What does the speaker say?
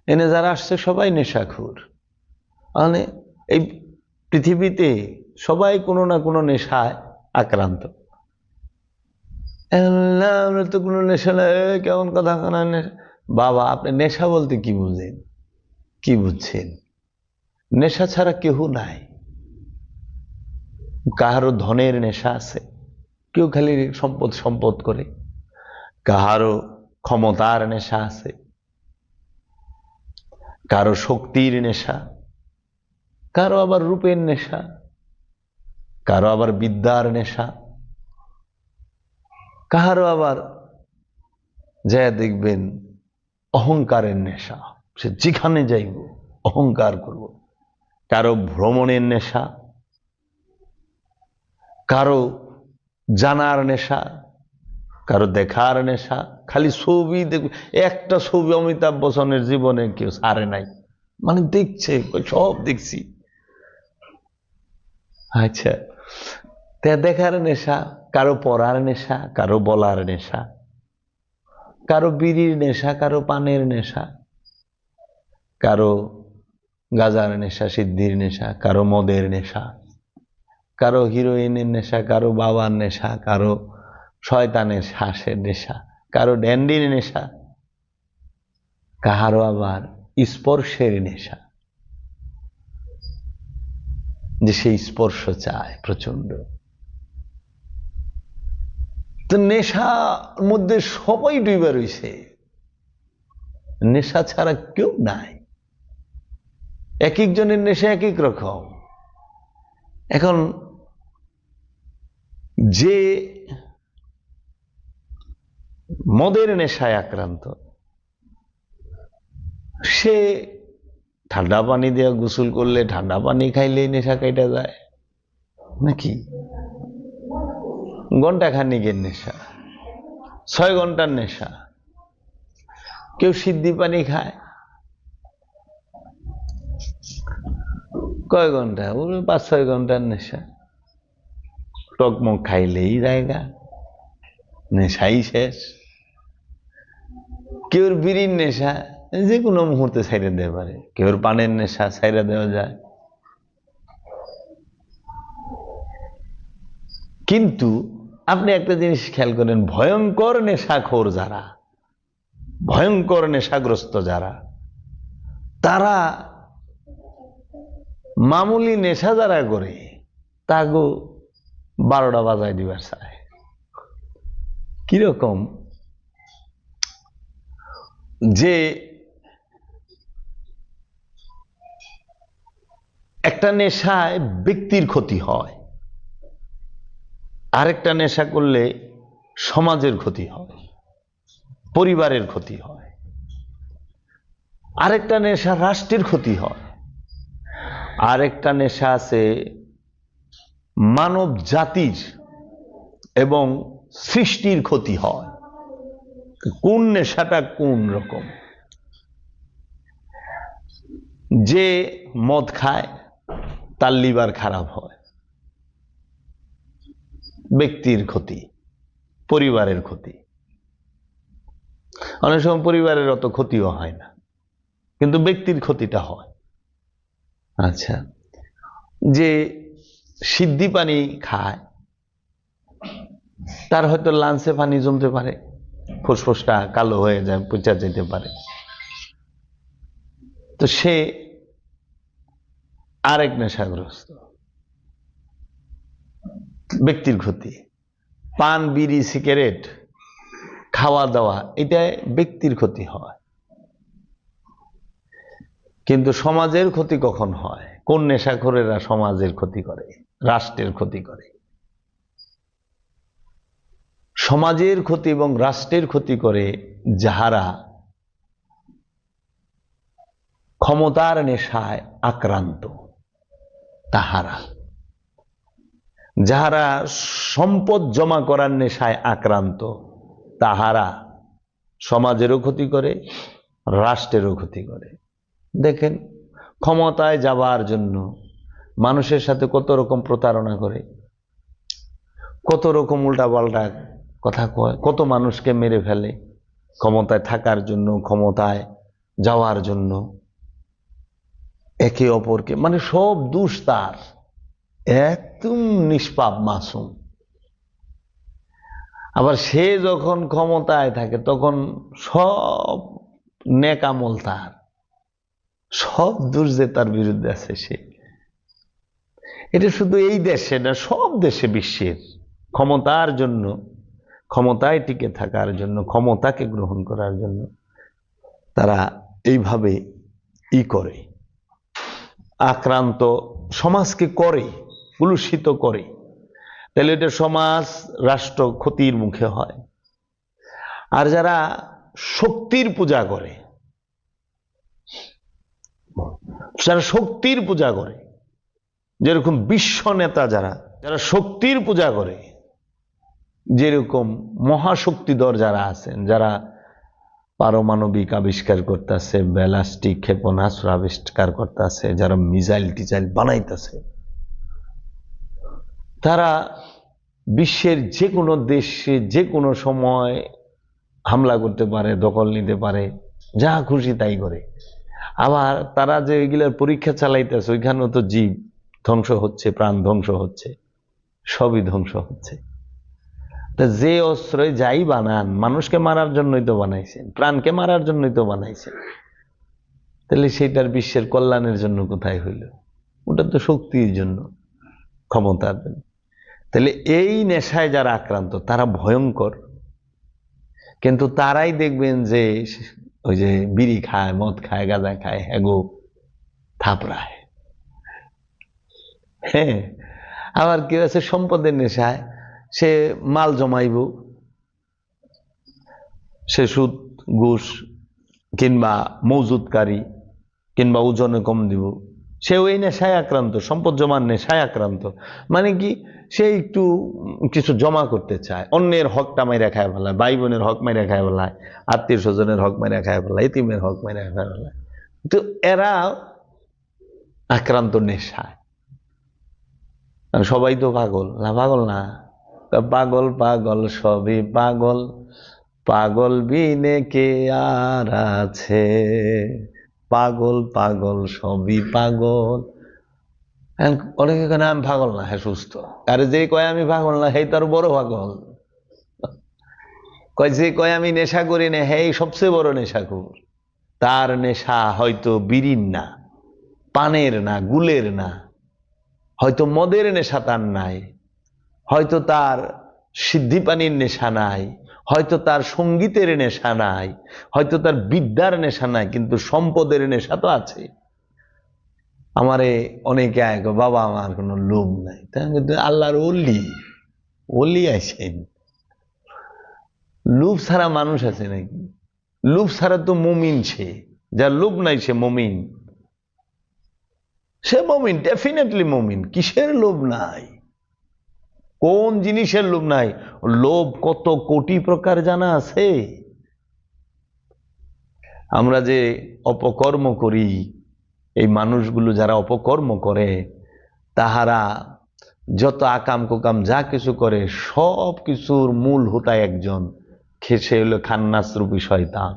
এনে যারা আসছে সবাই নেশাখোর। মানে এই পৃথিবীতে সবাই কোনো না কোনো নেশায় আক্রান্ত। আমরা তো কোনো নেশা নাই, কেমন কথা কানা নেশা। বাবা, আপনি নেশা বলতে কি বুঝেন? কি বুঝছেন? নেশা ছাড়া কেউ নাই। কাহারও ধনের নেশা আছে, কেউ খালি সম্পদ সম্পদ করে। কাহারও ক্ষমতার নেশা আছে, কারো শক্তির নেশা, কারো আবার রূপের নেশা, কারো আবার বিদ্যার নেশা, কাহারও আবার যা দেখবেন অহংকারের নেশা, সে যেখানে যাইব অহংকার করব। কারো ভ্রমণের নেশা, কারো জানার নেশা, কারো দেখার নেশা, খালি ছবি দেখবে। একটা ছবি অমিতাভ বচ্চনের জীবনে কেউ ছাড়ে নাই, মানে দেখছে সব দেখছি। আচ্ছা, দেখার নেশা, কারো পড়ার নেশা, কারো বলার নেশা, কারো বিড়ির নেশা, কারো পানের নেশা, কারো গাজার নেশা, সিদ্ধির নেশা, কারো মদের নেশা, কারো হিরোইনের নেশা, কারো বাবার নেশা, কারো শয়তানের শ্বাসের নেশা, কারো ড্যান্ডির নেশা, কাহারও আবার স্পর্শের নেশা, যে সেই স্পর্শ চায় প্রচন্ড। তো নেশার মধ্যে সবাই ডুবে রয়েছে, নেশা ছাড়া কেউ নাই। এক একজনের নেশা এক এক রকম। এখন যে মদের নেশায় আক্রান্ত, সে ঠান্ডা পানি দিয়ে গোসল করলে, ঠান্ডা পানি খাইলেই নেশা কেটে যায় নাকি? ঘন্টা খানিকের নেশা, 6 ঘন্টার নেশা। কেউ সিদ্ধি পানি খায় কয় ঘন্টা? 5-6 ঘন্টার নেশা। টকমক খাইলেই জায়গা, নেশাই শেষ। কেউর বিড়ির নেশা যে কোনো মুহূর্তে ছাইড়ে দিতে পারে, কেউর পানের নেশা ছাইড়ে দেওয়া যায়। কিন্তু আপনি একটা জিনিস খেয়াল করেন, ভয়ঙ্কর নেশাখোর যারা, ভয়ঙ্কর নেশাগ্রস্ত যারা, তারা মামুলি নেশা যারা করে তাগো 12টা বাজায় দিবার চায়। কিরকম? যে একটা নেশায় ব্যক্তির ক্ষতি হয়, আরেকটা নেশা করলে সমাজের ক্ষতি হয়, পরিবারের ক্ষতি হয়, আরেকটা নেশা রাষ্ট্রের ক্ষতি হয়, আরেকটা নেশা আছে মানব জাতির এবং সৃষ্টির ক্ষতি হয়। কোন নেশাটা কোন রকম? যে মদ খায় তার লিভার খারাপ হয়, ব্যক্তির ক্ষতি, পরিবারের ক্ষতি। অনেক সময় পরিবারের অত ক্ষতিও হয় না, কিন্তু ব্যক্তির ক্ষতিটা হয়। আচ্ছা, যে সিদ্ধি পানি খায় তার হয়তো লাঞ্চে পানি জমতে পারে, ফুসফুসটা কালো হয়ে যায়, পচা যেতে পারে, তো সে আরেক নেশাগ্রস্ত, ব্যক্তির ক্ষতি। পান, বিড়ি, সিগারেট খাওয়া দাওয়া, এটা ব্যক্তির ক্ষতি হয়, কিন্তু সমাজের ক্ষতি কখন হয়? কোন নেশাখোরেরা সমাজের ক্ষতি করে, রাষ্ট্রের ক্ষতি করে? সমাজের ক্ষতি এবং রাষ্ট্রের ক্ষতি করে যাহারা ক্ষমতার নেশায় আক্রান্ত, তাহারা। যাহারা সম্পদ জমা করার নেশায় আক্রান্ত, তাহারা সমাজেরও ক্ষতি করে, রাষ্ট্রেরও ক্ষতি করে। দেখেন, ক্ষমতায় যাবার জন্য মানুষের সাথে কত রকম প্রতারণা করে, কত রকম উল্টাপাল্টা কথা কয়, কত মানুষকে মেরে ফেলে ক্ষমতায় থাকার জন্য, ক্ষমতায় যাওয়ার জন্য একে অপরকে, মানে সব দোষ তার, একদম নিষ্পাপ মাসুম। আবার সে যখন ক্ষমতায় থাকে তখন সব নেক আমল তার, সব দোষ যে তার বিরুদ্ধে আছে সে। এটা শুধু এই দেশে না, সব দেশে বিশ্বের ক্ষমতার জন্য, ক্ষমতায় টিকে থাকার জন্য, ক্ষমতাকে গ্রহণ করার জন্য তারা এইভাবে করে, আক্রান্ত সমাজকে করে, কলুষিত করে। তাহলে এটা সমাজ রাষ্ট্র ক্ষতির মুখে হয়। আর যারা শক্তির পূজা করে, যারা শক্তির পূজা করে, যেরকম বিশ্ব নেতা যারা যারা শক্তির পূজা করে, যেরকম মহাশক্তিধর যারা আছেন, যারা পারমাণবিক আবিষ্কার করতেছে, ব্যালাস্টিক ক্ষেপণাস্ত্র আবিষ্কার করতেছে, যারা মিসাইল টিসাইল বানাইতেছে, তারা বিশ্বের যে কোনো দেশে যে কোনো সময় হামলা করতে পারে, দখল নিতে পারে, যা খুশি তাই করে। আবার তারা যে এগুলোর পরীক্ষা চালাইতেছে, ওইখানেও তো জীব ধ্বংস হচ্ছে, প্রাণ ধ্বংস হচ্ছে, সবই ধ্বংস হচ্ছে। তা যে অস্ত্রই যাই বানান, মানুষকে মারার জন্যই তো বানাইছেন, প্রাণকে মারার জন্যই তো বানাইছেন। তাহলে সেটার বিশ্বের কল্যাণের জন্য কোথায় হইল? ওটা তো শক্তির জন্য, ক্ষমতার জন্য। তাহলে এই নেশায় যারা আক্রান্ত তারা ভয়ঙ্কর। কিন্তু তারাই দেখবেন যে ওই যে বিড়ি খায়, মদ খায়, গাঁজা খায়, হ্যাগো থাপড়ায়। হ্যাঁ, আবার কেউ আছে সম্পদের নেশায়, সে মাল জমাইব, সে সুদ ঘুষ কিংবা মজুদকারী কিংবা ওজনে কম দিব, সে ওই নেশায় আক্রান্ত, সম্পদ জমার নেশায় আক্রান্ত। মানে কি, সে একটু কিছু জমা করতে চায়, অন্যের হকটা মাইরা খায় ফেলায়, ভাই বোনের হক মাইরা খায় ফেলায়, আত্মীয় স্বজনের হক মাইরা খায় ফেলায়, এতিমের হক মাইরা খায় ফেলায়। তো এরা আক্রান্ত নেশায়। সবাই তো পাগল না? পাগল না? পাগল পাগল সবই পাগল, পাগল বিনে কে আর আছে, পাগল পাগল সবই পাগল। অনেকে কেন আমি পাগল না, হ্যাঁ সুস্থ। আরে যে কয় আমি পাগল না, হেই তার বড় পাগল। কয় যে কয় আমি নেশা করি না, হেই সবচেয়ে বড় নেশাখোর। তার নেশা হয়তো বিড়ির না, পানের না, গুলের না, হয়তো মদের নেশা তার নাই, হয়তো তার সিদ্ধি পানির নেশা নাই, হয়তো তার সঙ্গীতের নেশা নাই, হয়তো তার বিদ্যার নেশা নাই, কিন্তু সম্পদের নেশা তো আছে। আমারে অনেকে আয়, বাবা আমার কোনো লোভ নাই। তাই কিন্তু আল্লাহর ওলি, ওলি আছেন। লোভ ছাড়া মানুষ আছে নাকি? লোভ ছাড়া তো মুমিন। সে যার লোভ নাই সে মুমিন, সে মুমিন, ডেফিনেটলি মুমিন। কিসের লোভ নাই? কোন জিনিসের লোভ নাই? লোভ কত কোটি প্রকার জানা আছে। আমরা যে অপকর্ম করি, এই মানুষগুলো যারা অপকর্ম করে, তাহারা যত আকাম কুকাম যা কিছু করে, সব কিছুর মূল হোতা একজন, সে হলো খান্নাস রূপী শয়তান।